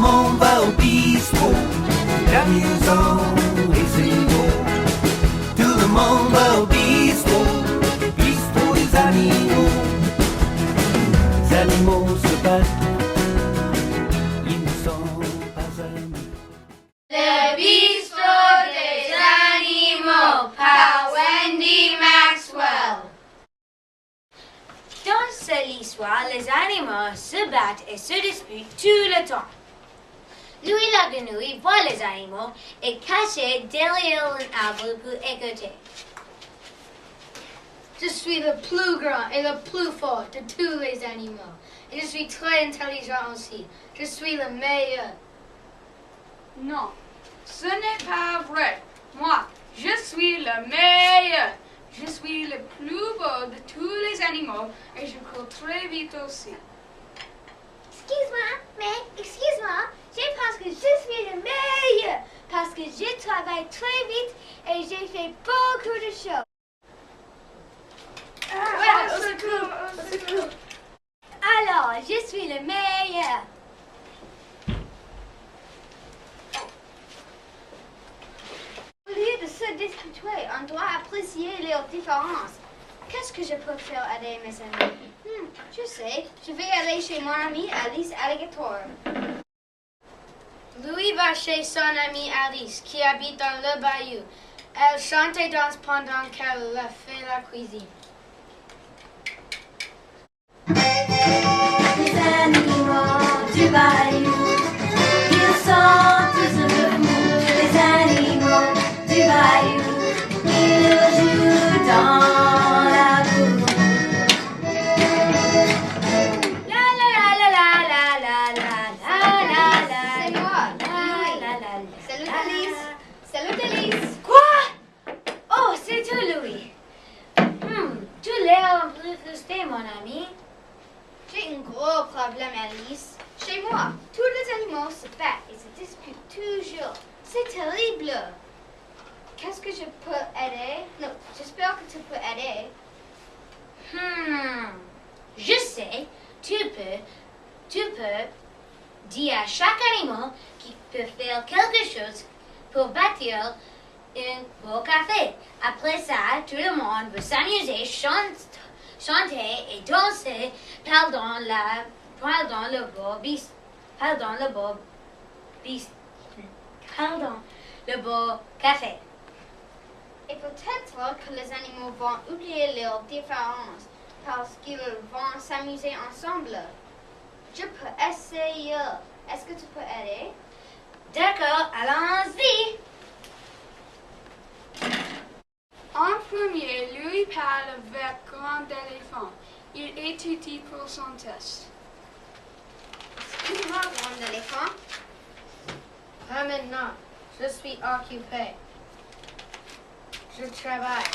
monde va au bistrot, l'amusant et c'est beau. Tout le monde va au bistrot, bistrot des animaux. Les animaux se battent, ils ne sont pas amis. Le bistro des animaux par Wendy Maxwell. Dans cette histoire, les animaux se battent et se disputent tout le temps. Louis la grenouille voit les animaux et caché derrière un arbre pour écouter. Je suis le plus grand et le plus fort de tous les animaux. Et je suis très intelligent aussi. Je suis le meilleur. Non, ce n'est pas vrai. Moi, je suis le meilleur. Je suis le plus beau de tous les animaux et je cours très vite aussi. Excuse-moi, je pense que je suis le meilleur parce que je travaille très vite et j'ai fait beaucoup de choses. Alors, je suis le meilleur. Au lieu de se disputer, on doit apprécier leurs différences. Qu'est-ce que je peux faire aider mes amis? Je sais, je vais aller chez mon amie Alice Alligator. Louis va chez son amie Alice qui habite dans le bayou. Elle chante et danse pendant qu'elle fait la cuisine. Les animaux du bayou, ils sont tous debout. Les animaux du bayou, ils jouent dans la boue. La la la la la la la la la la. C'est moi, La la Louis. la. Salut Alice. Salut Alice. Quoi? Oh, c'est toi, Louis. Tu l'air un peu frustré, mon ami. J'ai un gros problème, Alice. Chez moi, tous les animaux se battent et se disputent toujours. C'est terrible. Qu'est-ce que je peux aider? Non, j'espère que tu peux aider. Je sais, tu peux dire à chaque animal qu'il peut faire quelque chose pour bâtir un beau café. Après ça, tout le monde veut s'amuser, chanter et danser pendant le beau café. Et peut-être que les animaux vont oublier leurs différences parce qu'ils vont s'amuser ensemble. Je peux essayer. Est-ce que tu peux aider? D'accord, allons-y. En premier, Louis parle avec grand éléphant. Il étudie pour son test. Excuse-moi, grand éléphant. Pas maintenant. Je suis occupé. Je travaille.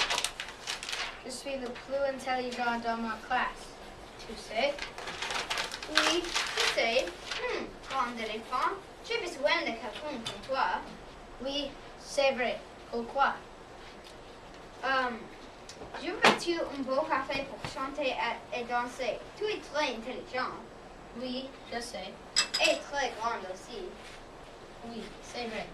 Je suis le plus intelligent dans ma classe. Tu sais? Oui, tu sais. Grand éléphant, j'ai besoin de quelqu'un comme toi. Oui, c'est vrai. Pourquoi? Je veux-tu un beau café pour chanter et danser? Tu es très intelligent. Oui, je sais. Et très grande aussi. Oui, c'est vrai.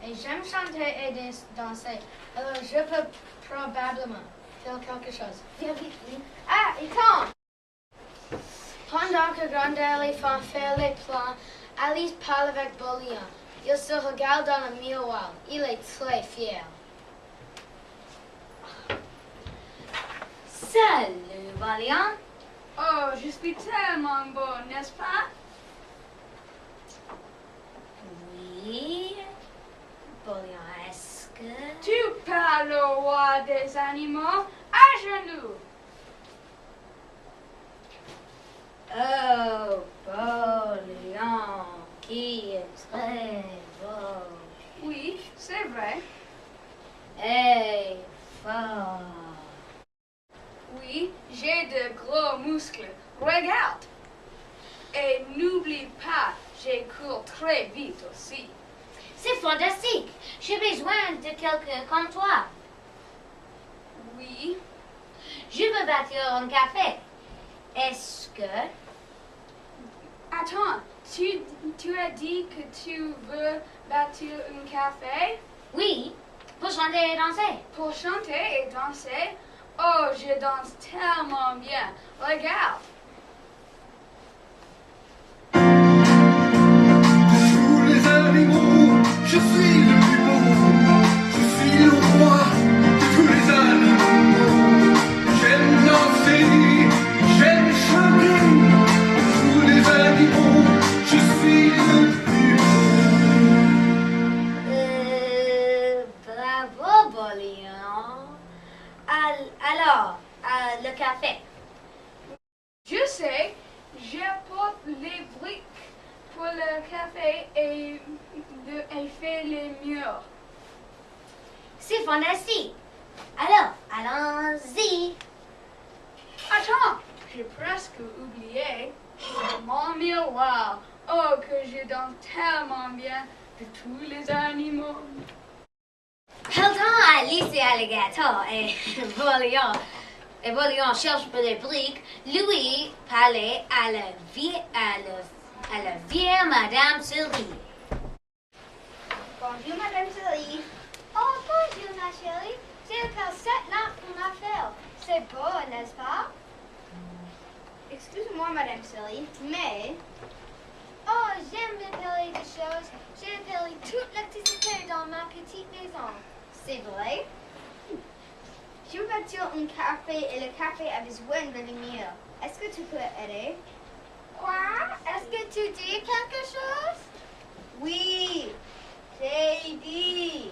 Et j'aime chanter et danser. Alors je peux probablement faire quelque chose. Viens vite, oui. Ah, il tombe! Pendant que Grand Éléphant fait les plans, Alice parle avec Bolian. Il se regarde dans le miroir. Il est très fier. Salut, Valiant. Oh, je suis tellement beau, n'est-ce pas? Oui. Valiant, est-ce que... Tu parles au roi des animaux à genoux. Oh, Valiant, qui est très beau. Oui, c'est vrai. Et fort. Oui, j'ai de gros muscles. Regarde. Et n'oublie pas, j'ai cours très vite aussi. C'est fantastique. J'ai besoin de quelqu'un comme toi. Oui. Je veux bâtir un café. Est-ce que... Attends, Tu as dit que tu veux bâtir un café? Oui, pour chanter et danser. Pour chanter et danser? Oh, je danse tellement bien. Regarde. Tous les animaux, je suis le plus beau. Je suis le roi de tous les animaux. J'aime danser, j'aime chanter. Tous les animaux, je suis le plus beau. Bravo, Bolion. Alors, le café. Je sais, j'apporte les briques pour le café et fait les murs. C'est fantastique. Alors, allons-y. Attends, j'ai presque oublié mon miroir. Oh, que je danse tellement bien de tous les animaux. Pelleton à lycée alligator et Bolion cherche pour les briques. Louis parlait à la vieille Madame Sylvie. Bonjour, Madame Sylvie. Oh, bonjour, ma chérie. C'est le cassette là pour ma fille. C'est beau, n'est-ce pas? Excuse-moi, Madame Sylvie, mais... Oh, j'aime parler de choses. J'ai parlé toute l'activité dans ma petite maison. C'est vrai? Je veux bâtir un café et le café a besoin de lumière. Est-ce que tu peux aider? Quoi? Est-ce que tu dis quelque chose? Oui, j'ai dit.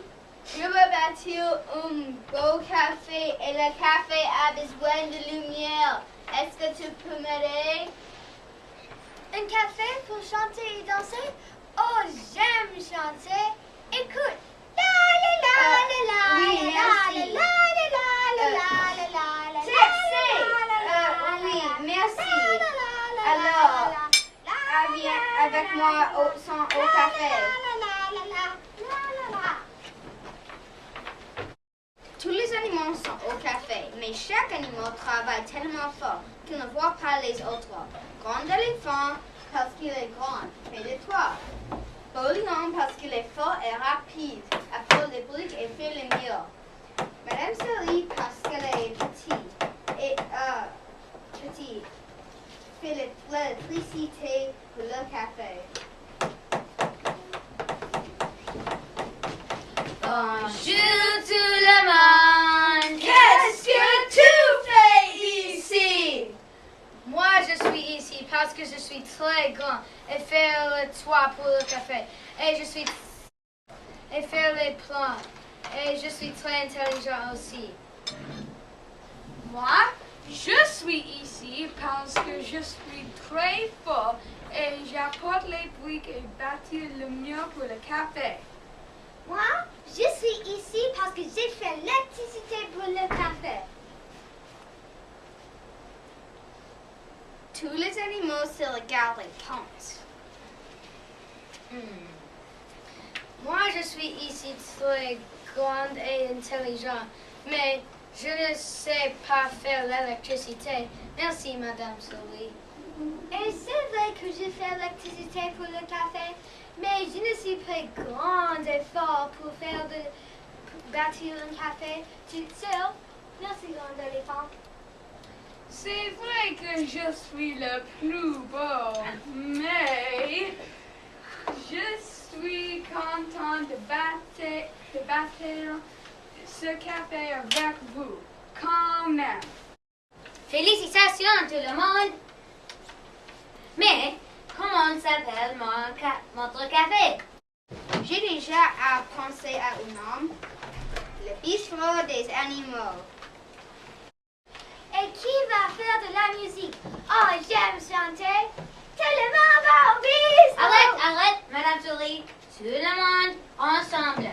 Je veux bâtir un beau café et le café a besoin de lumière. Est-ce que tu peux m'aider? Un café pour chanter et danser? Oh, j'aime chanter. Écoute. La la la la la Oui, la merci. la la la la la la. C'est oui, merci. Alors, viens avec moi au café. Tous les animaux sont au café, mais chaque animal travaille tellement fort qu'il ne voit pas les autres. Grand éléphant parce qu'il est grand, près de toi. Beau lion parce qu'il est fort et rapide, apporte les briques et fait les murs. Madame Sylvie parce qu'elle est petite et fait l'électricité pour le café. Bonjour tout le monde. Qu'est-ce que tu fais ici? Moi, je suis ici parce que je suis très grand et faire le toit pour le café. Et faire les plans. Et je suis très intelligent aussi. Moi, je suis ici parce que je suis très fort et j'apporte les briques et bâtir le mur pour le café. Moi, je suis ici parce que j'ai fait l'électricité pour le café. Tous les animaux se regardent et pensent. Moi, je suis ici très grande et intelligente, mais je ne sais pas faire l'électricité. Merci, Madame Sylvie. Et c'est vrai que je fais l'électricité pour le café, mais je ne suis pas grande et fort pour bâtir un café toute seule. Merci, grand éléphant. C'est vrai que je suis le plus beau, mais je suis content de bâtir ce café avec vous, quand même. Félicitations tout le monde. Mais comment s'appelle votre café? J'ai déjà pensé à un nom, le bistro des animaux. Et qui va faire de la musique? Oh, j'aime chanter. Tout le monde va au bistro. Arrête, Madame Souris. Tout le monde ensemble.